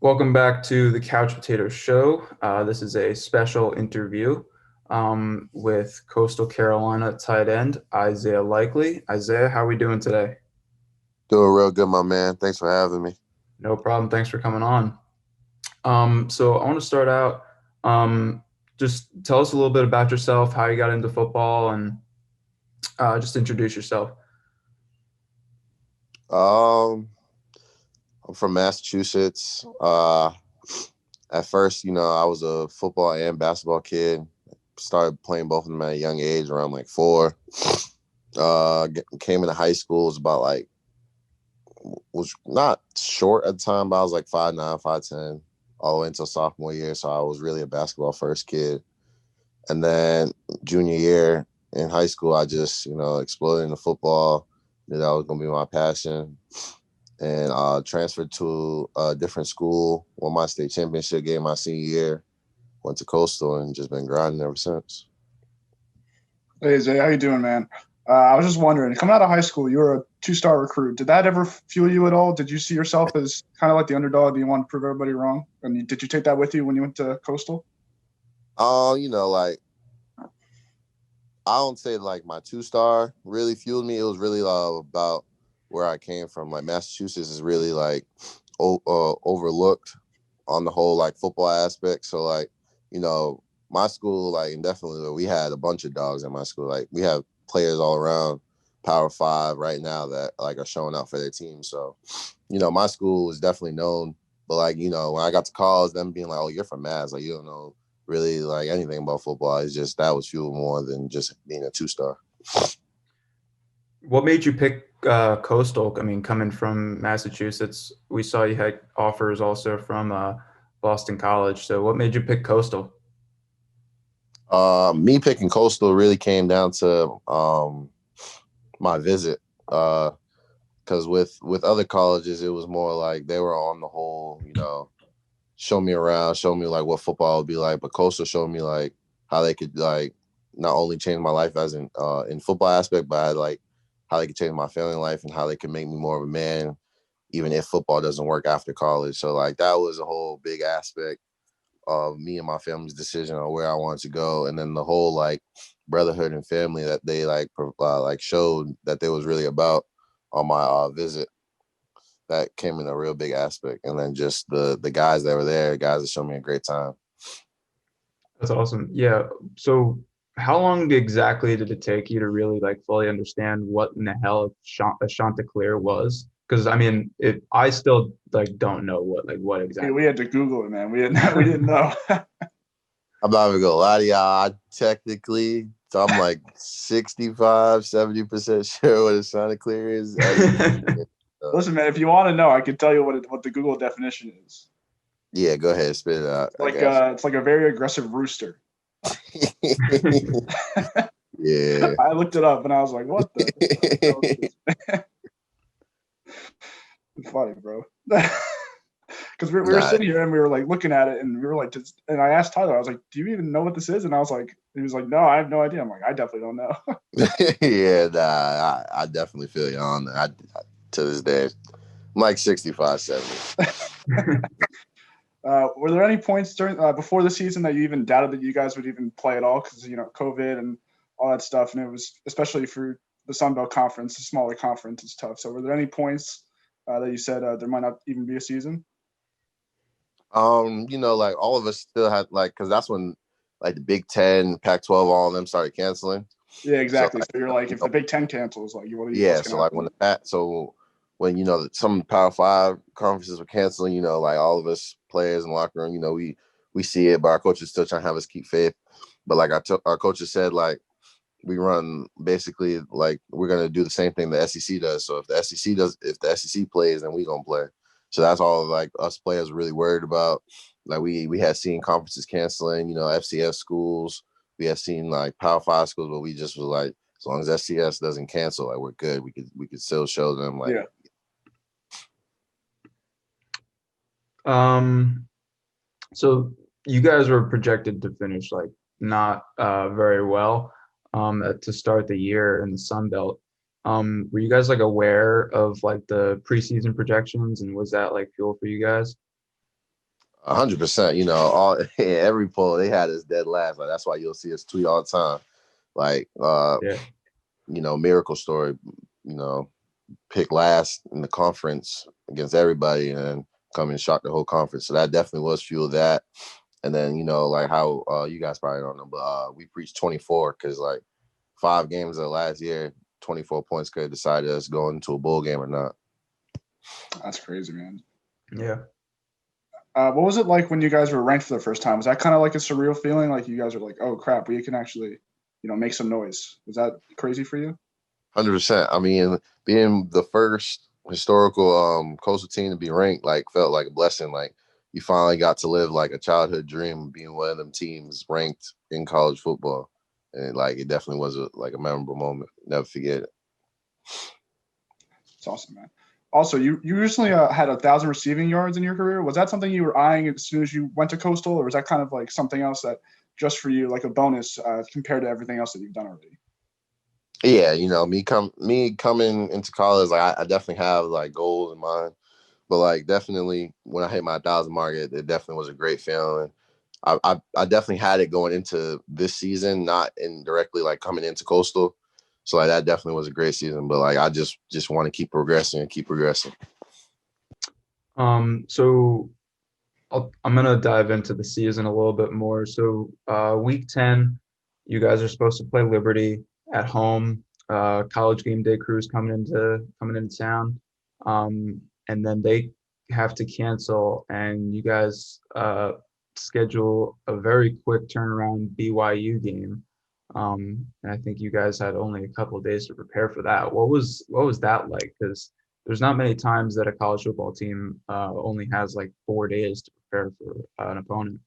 Welcome back to the Couch Potato Show. This is a special interview with Coastal Carolina tight end Isaiah Likely. Isaiah, how are we doing today? Doing real good, my man. Thanks for having me. No problem. Thanks for coming on. So I want to start out. Um, just tell us a little bit about yourself, how you got into football, and just introduce yourself. Um, I'm from Massachusetts. At first, I was a football and basketball kid. Started playing both of them at a young age, around like 4. Came into high school, was not short at the time, but I was like 5'9", 5'10", all the way until sophomore year. So I was really a basketball first kid. And then junior year in high school, I just, exploded into football. Knew that was going to be my passion. And transferred to a different school, won my state championship game my senior year, went to Coastal, and just been grinding ever since. Hey Zay, how you doing, man? I was just wondering, coming out of high school, you were a two-star recruit. Did that ever fuel you at all? Did you see yourself as kind of like the underdog? Do you want to prove everybody wrong? And did you take that with you when you went to Coastal? Like I don't say like my 2-star really fueled me. It was really about where I came from. Like Massachusetts is really like overlooked on the whole like football aspect. So like, my school, like, and definitely we had a bunch of dogs in my school. Like we have players all around Power Five right now that like are showing out for their team. So, my school was definitely known. But like, when I got to college, them being like, "Oh, you're from Mass," like you don't know really like anything about football. It's just that was fuel more than just being a 2-star. What made you pick Coastal? I mean, coming from Massachusetts, we saw you had offers also from Boston College. So, what made you pick Coastal? Me picking Coastal really came down to my visit. Because with other colleges, it was more like they were on the whole, show me around, show me like what football would be like. But Coastal showed me like how they could like not only change my life as in football aspect, but like how they could change my family life and how they could make me more of a man, even if football doesn't work after college. So like that was a whole big aspect of me and my family's decision on where I wanted to go, and then the whole like brotherhood and family that they like showed that they was really about on my visit. That came in a real big aspect, and then just the guys that were there, guys that showed me a great time. That's awesome. Yeah. So, how long exactly did it take you to really like fully understand what in the hell a Chanticleer was? Because I mean, I still like don't know what Yeah, exactly. we had to Google it, man. We didn't know. I'm not even gonna lie to y'all. Technically, so I'm like 65, 70% sure what a Chanticleer is. Listen, man, if you want to know, I can tell you what the Google definition is. Yeah, go ahead, spit it out. I Like guess. it's like a very aggressive rooster. Yeah. I looked it up and I was like, what the hell is this? It's funny, bro. Because we were Nah. sitting here and we were like looking at it and we were like, and I asked Tyler, I was like, do you even know what this is? And I was like, he was like, no, I have no idea. I'm like, I definitely don't know. Yeah, nah, I definitely feel you on that. To this day, I'm like 65, 70. Were there any points during before the season that you even doubted that you guys would even play at all? Because COVID and all that stuff, and it was especially for the Sun Belt Conference, the smaller conference, is tough. So, were there any points that you said there might not even be a season? Like all of us still had like, because that's when like the Big Ten, Pac-12, all of them started canceling. Yeah, So exactly. like, So you're like, if the Big Ten cancels, like, yeah, what's going so to like happen? when some Power Five conferences were canceling, like all of us players in the locker room, we see it, but our coaches still trying to have us keep faith. But like our coaches said, like we run basically like we're gonna do the same thing the SEC does. So if the SEC plays, then we gonna play. So that's all like us players really worried about. Like we had seen conferences canceling, FCS schools. We have seen like Power Five schools, but we just was like, as long as SCS doesn't cancel, like we're good. We could still show them like. Yeah. Um, so you guys were projected to finish like not very well to start the year in the Sun Belt. Were you guys like aware of like the preseason projections, and was that like fuel for you guys? 100%. You know, all every poll they had us dead last. Like that's why you'll see us tweet all the time. Like, Yeah. you know, miracle story. You know, pick last in the conference against everybody, and come and shock the whole conference. So that definitely was fuel that. And then you know, like how you guys probably don't know, but we preached 24 because like 5 games of last year, 24 points could have decided us going to a bowl game or not. That's crazy, man. Yeah. What was it like when you guys were ranked for the first time? Was that kind of like a surreal feeling? Like you guys were like, oh crap, we can actually, make some noise. Was that crazy for you? 100%. I mean, being the first historical coastal team to be ranked, like, felt like a blessing. Like, you finally got to live like a childhood dream, being one of them teams ranked in college football, and like it definitely was a memorable moment. Never forget it. It's awesome, man. Also, you recently had 1,000 receiving yards in your career. Was that something you were eyeing as soon as you went to Coastal, or was that kind of like something else that just for you, like a bonus compared to everything else that you've done already? Yeah, you know, me coming into college, like I definitely have like goals in mind, but like definitely when I hit my 1,000 mark, it definitely was a great feeling. I definitely had it going into this season, not indirectly like coming into Coastal. So like that definitely was a great season. But like I just want to keep progressing and keep progressing. So I'm gonna dive into the season a little bit more. So week 10, you guys are supposed to play Liberty at home. College game day crews coming into town. And then they have to cancel, and you guys schedule a very quick turnaround BYU game. And I think you guys had only a couple of days to prepare for that. What was that like? Because there's not many times that a college football team only has like 4 days to prepare for an opponent.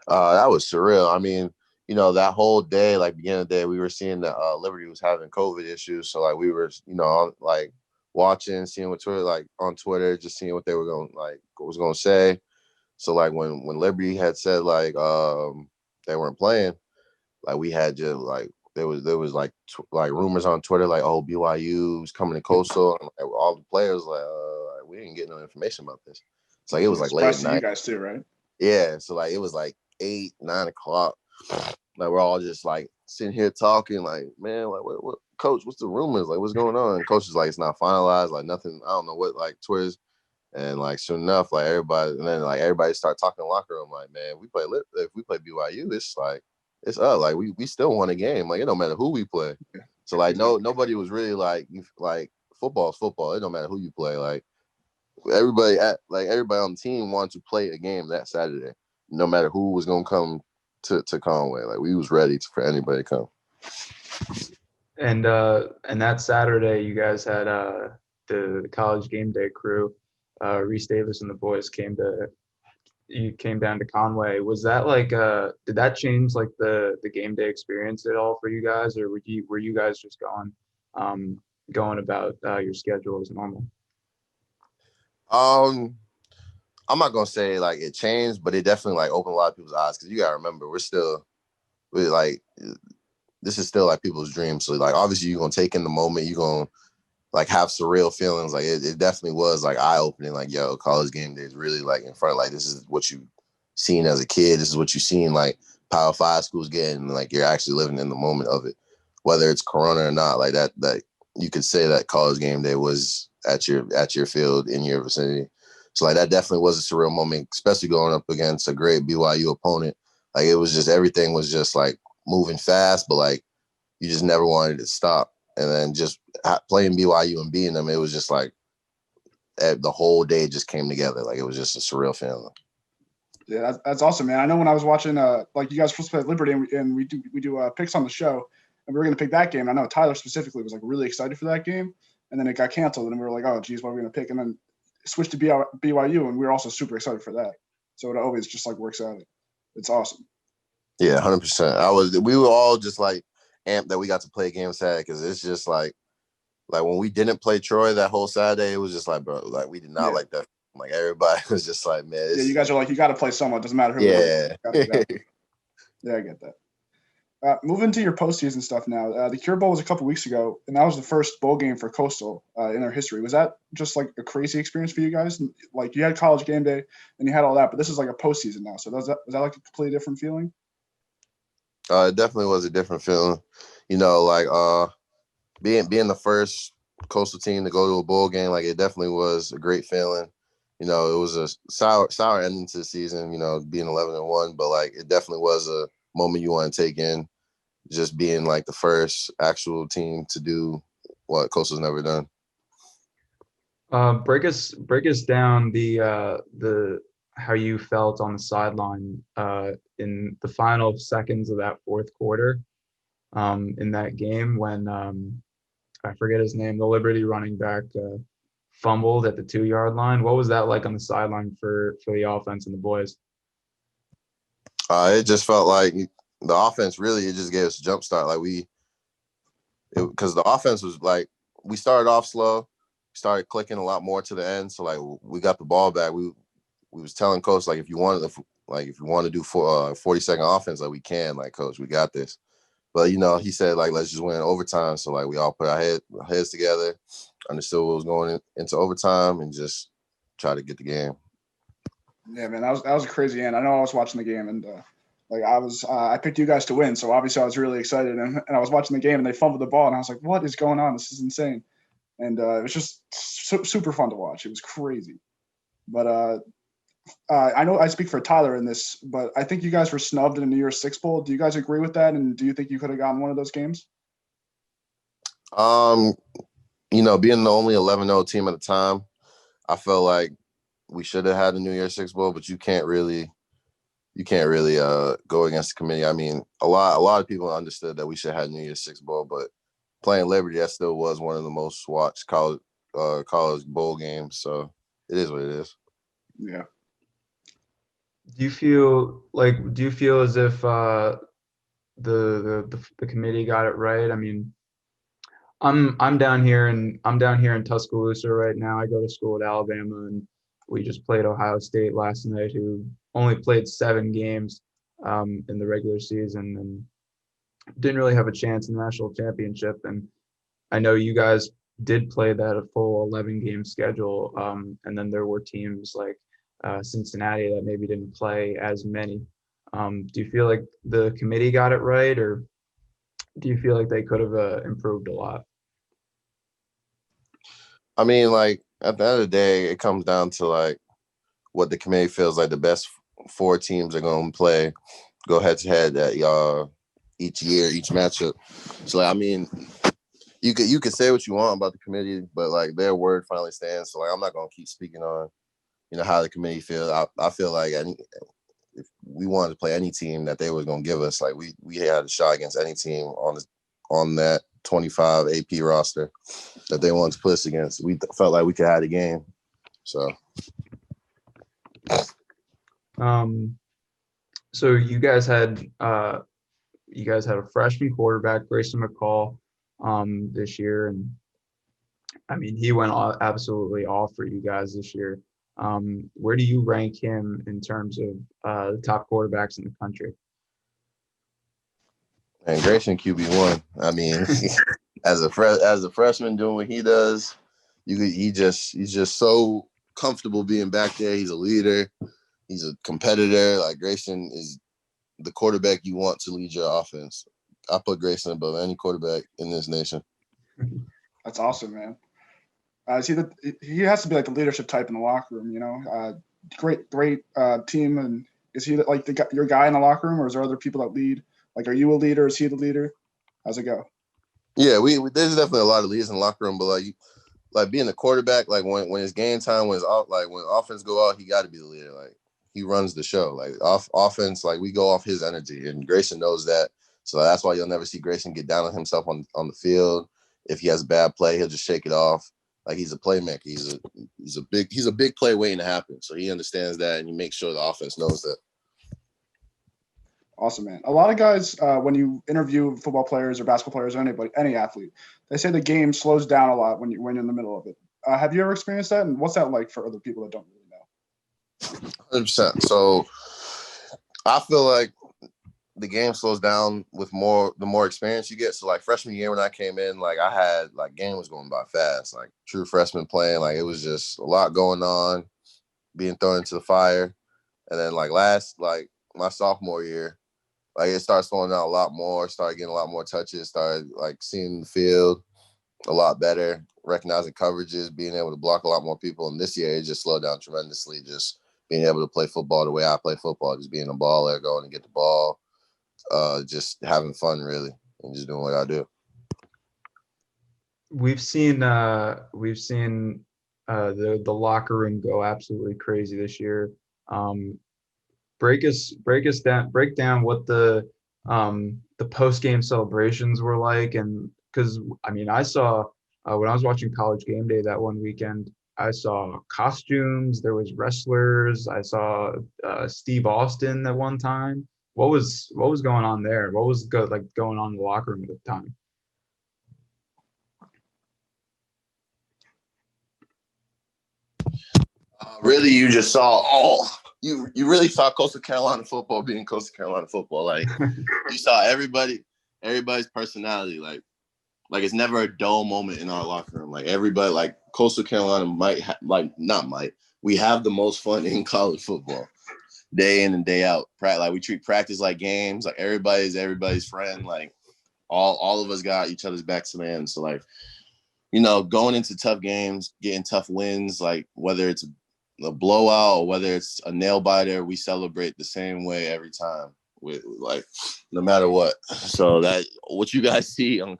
That was surreal. I mean, you know, that whole day, like beginning of the day, we were seeing that Liberty was having COVID issues. So like we were, you know, like watching, seeing what Twitter, like on Twitter, just seeing what they were going like what was going to say. So like when Liberty had said like they weren't playing, like we had just like there was like like rumors on Twitter like, oh, BYU's coming to Coastal, and like, all the players like we didn't get no information about this. So like, it was like late at Surprise to you night. guys too, right? Yeah, so like it was like 8, 9 o'clock. Like we're all just like sitting here talking, like, man, like what coach, what's the rumors? Like what's going on? And coach is like, it's not finalized, like nothing, I don't know what like Twitter's. And like soon enough, like everybody, and then like everybody start talking in the locker room, like, man, if we play BYU, it's like it's up. Like we still won a game. Like it don't matter who we play. So like nobody was really like football's football. It don't matter who you play. Like everybody on the team wanted to play a game that Saturday, no matter who was gonna come to Conway. Like we was ready for anybody to come. And that Saturday, you guys had the college game day crew, Reese Davis and the boys you came down to Conway. Was that like did that change like the game day experience at all for you guys, or were you guys just going about your schedule as normal? I'm not gonna say like it changed, but it definitely like opened a lot of people's eyes, because you gotta remember we're like this is still like people's dreams. So like obviously you're gonna take in the moment, you're gonna like have surreal feelings. Like it definitely was like eye opening. Like, yo, college game day is really like in front. Like this is what you seen as a kid. This is what you seen like Power 5 schools getting. Like you're actually living in the moment of it, whether it's Corona or not. Like that you could say that college game day was at your field in your vicinity. So like that definitely was a surreal moment, especially going up against a great BYU opponent. Like it was just everything was just like moving fast, but like you just never wanted it to stop. And then just playing BYU and beating them, it was just like the whole day just came together. Like it was just a surreal feeling. Yeah, that's awesome, man. I know when I was watching, like you guys supposed to play at Liberty, and we do picks on the show, and we were gonna pick that game. I know Tyler specifically was like really excited for that game, and then it got canceled, and we were like, oh, geez, what are we gonna pick? And then switched to BYU, and we were also super excited for that. So it always just like works out. It's awesome. Yeah, 100%. We were all just like amped that we got to play a game Saturday, because it's just like when we didn't play Troy that whole Saturday, it was just like, bro, like we did not like that. Like everybody was just like, man, you guys are like, you got to play someone. It doesn't matter who. Yeah. Yeah, I get that. Moving to your postseason stuff now. The Cure Bowl was a couple weeks ago, and that was the first bowl game for Coastal in their history. Was that just like a crazy experience for you guys? Like you had college game day and you had all that, but this is like a postseason now. So was that like a completely different feeling? It definitely was a different feeling. Like being the first Coastal team to go to a bowl game, like it definitely was a great feeling. It was a sour ending to the season, being 11-1, but like it definitely was a moment you want to take in, just being like the first actual team to do what Coastal's never done. Break us down the how you felt on the sideline in the final seconds of that fourth quarter in that game when I forget his name, the Liberty running back fumbled at the 2-yard line. What was that like on the sideline for the offense and the boys? It just felt like the offense it just gave us a jump start. Like because the offense was like, we started off slow, started clicking a lot more to the end. So like we got the ball back. We was telling coach, like, if you want to do 40-second offense, like we can, like, coach, we got this. But he said, like, let's just win overtime. So like we all put our heads together, understood what was going into overtime, and just try to get the game. Yeah, man, that was a crazy end. I know I was watching the game, and like I picked you guys to win, so obviously I was really excited, and I was watching the game, and they fumbled the ball, and I was like, what is going on? This is insane. And it was just super fun to watch. It was crazy. But I know I speak for Tyler in this, but I think you guys were snubbed in the New Year's Six Bowl. Do you guys agree with that? And do you think you could have gotten one of those games? Being the only 11-0 team at the time, I felt like we should have had a New Year's Six Bowl, but you can't really go against the committee. I mean, a lot of people understood that we should have had a New Year's Six Bowl, but playing Liberty, that still was one of the most watched college bowl games. So it is what it is. Yeah. Do you feel as if the committee got it right? I mean, I'm down here in Tuscaloosa right now. I go to school at Alabama, and we just played Ohio State last night, who only played 7 games in the regular season and didn't really have a chance in the national championship. And I know you guys did play that a full 11-game schedule, and then there were teams like Cincinnati that maybe didn't play as many. Do you feel like the committee got it right, or do you feel like they could have improved a lot? I mean, like, at the end of the day, it comes down to like what the committee feels like the best 4 teams are going to play, go head to head at each year, each matchup. So like, I mean, you could say what you want about the committee, but like their word finally stands. So like, I'm not going to keep speaking on how the committee feels. I feel like if we wanted to play any team that they were going to give us, like we had a shot against any team on that 25 AP roster that they wanted to put us against. We felt like we could have the game. So so you guys had a freshman quarterback, Grayson McCall, this year, and I mean he went absolutely off for you guys this year. Where do you rank him in terms of the top quarterbacks in the country? And Grayson QB1. I mean, as a freshman doing what he does, he's just so comfortable being back there. He's a leader. He's a competitor. Like, Grayson is the quarterback you want to lead your offense. I put Grayson above any quarterback in this nation. That's awesome, man. He has to be like the leadership type in the locker room, great team. And is he like your guy in the locker room, or is there other people that lead? Like, are you a leader? Is he the leader? How's it go? Yeah, we there's definitely a lot of leaders in the locker room, but like being a quarterback, like when it's game time, when offense go out, he got to be the leader. Like, he runs the show. Like, offense, like, we go off his energy, and Grayson knows that. So that's why you'll never see Grayson get down on himself on the field. If he has a bad play, he'll just shake it off. Like, he's a playmaker. He's a big play waiting to happen. So he understands that, and he makes sure the offense knows that. Awesome, man. A lot of guys, when you interview football players or basketball players or any athlete, they say the game slows down a lot when you're in the middle of it. Have you ever experienced that? And what's that like for other people that don't really know? 100%. So I feel like the game slows down with the more experience you get. So like freshman year when I came in, like I had like game was going by fast, like true freshman playing. Like it was just a lot going on, being thrown into the fire. And then like my sophomore year, like it started slowing down a lot more, started getting a lot more touches, started like seeing the field a lot better, recognizing coverages, being able to block a lot more people. And this year it just slowed down tremendously, just being able to play football the way I play football, just being a baller, going and get the ball, just having fun really, and just doing what I do. We've seen the locker room go absolutely crazy this year. Break down what the post game celebrations were like, and because I mean I saw when I was watching College Game Day that one weekend, I saw costumes. There was wrestlers. I saw Steve Austin at one time. What was going on there? What was going on in the locker room at the time? Really, you just saw you really saw Coastal Carolina football being Coastal Carolina football. Like you saw everybody's personality. Like it's never a dull moment in our locker room. Like everybody, like Coastal Carolina we have the most fun in college football, day in and day out. Like we treat practice like games. Like everybody's friend. Like all of us got each other's backs, man. So like, you know, going into tough games, getting tough wins, like whether it's a blowout or whether it's a nail biter, we celebrate the same way every time, with like no matter what. So that what you guys see on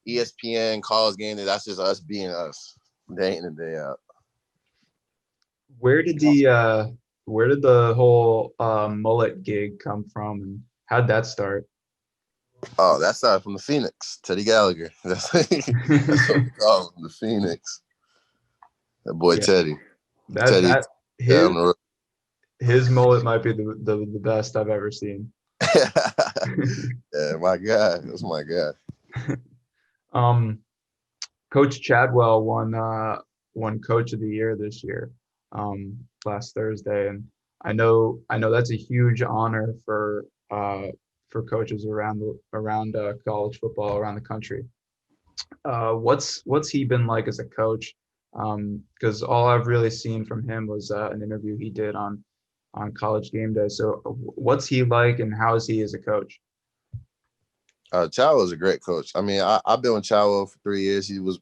ESPN College Game Day, that's just us being us, day in and day out. Where did the whole mullet gig come from, and how'd that start? Oh, that started from the Phoenix, Teddy Gallagher. That's what we call him, the Phoenix. That boy, yeah. Teddy. His mullet might be the best I've ever seen. Yeah, my God. That's my God. Coach Chadwell won Coach of the Year this year, last Thursday, and I know that's a huge honor for coaches around college football around the country. What's he been like as a coach? Because all I've really seen from him was an interview he did on College Game Day. So what's he like, and how is he as a coach? Chadwell is a great coach. I mean, I've been with Chadwell for 3 years. He was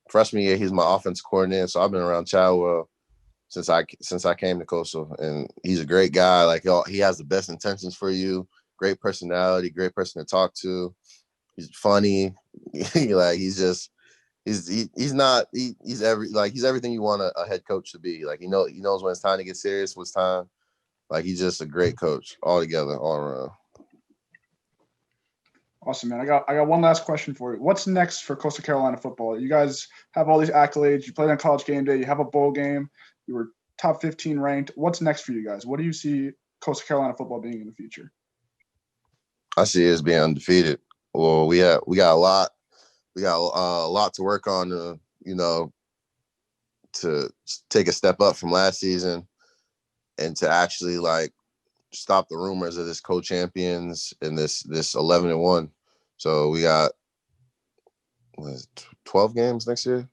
freshman year. He's my offensive coordinator, so I've been around Chadwell since I came to Coastal, and he's a great guy. Like he has the best intentions for you. Great personality, great person to talk to. He's funny. Like he's everything you want a head coach to be. Like he knows when it's time to get serious, what's time. Like he's just a great coach altogether, all around. Awesome, man. I got one last question for you. What's next for Coastal Carolina football? You guys have all these accolades. You played on College Game Day. You have a bowl game. You were top 15 ranked. What's next for you guys? What do you see Coastal Carolina football being in the future? I see it as being undefeated. Well, we got a lot. We got a lot to work on to take a step up from last season, and to actually like stop the rumors of this co-champions and this 11-1. So we got 12 games next year.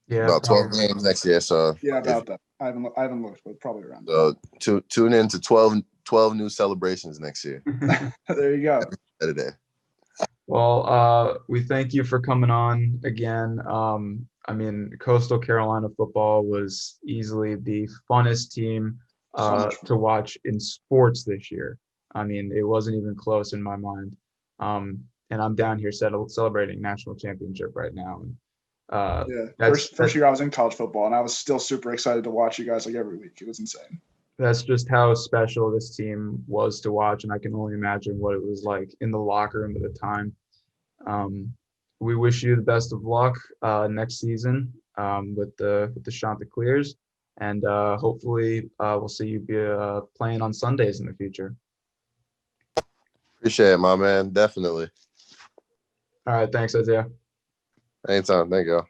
Yeah, about 12 games next year. So yeah, about that. I haven't looked, but probably around. So tune in to 12 new celebrations next year. There you go. Saturday. Well, we thank you for coming on again. I mean, Coastal Carolina football was easily the funnest team to watch in sports this year. I mean, it wasn't even close in my mind. And I'm down here celebrating national championship right now. First year I was in college football, and I was still super excited to watch you guys like every week. It was insane. That's just how special this team was to watch, and I can only imagine what it was like in the locker room at the time. We wish you the best of luck next season with the Chanticleers, and hopefully we'll see you be playing on Sundays in the future. Appreciate it, my man. Definitely. All right. Thanks, Isaiah. Anytime. Thank you.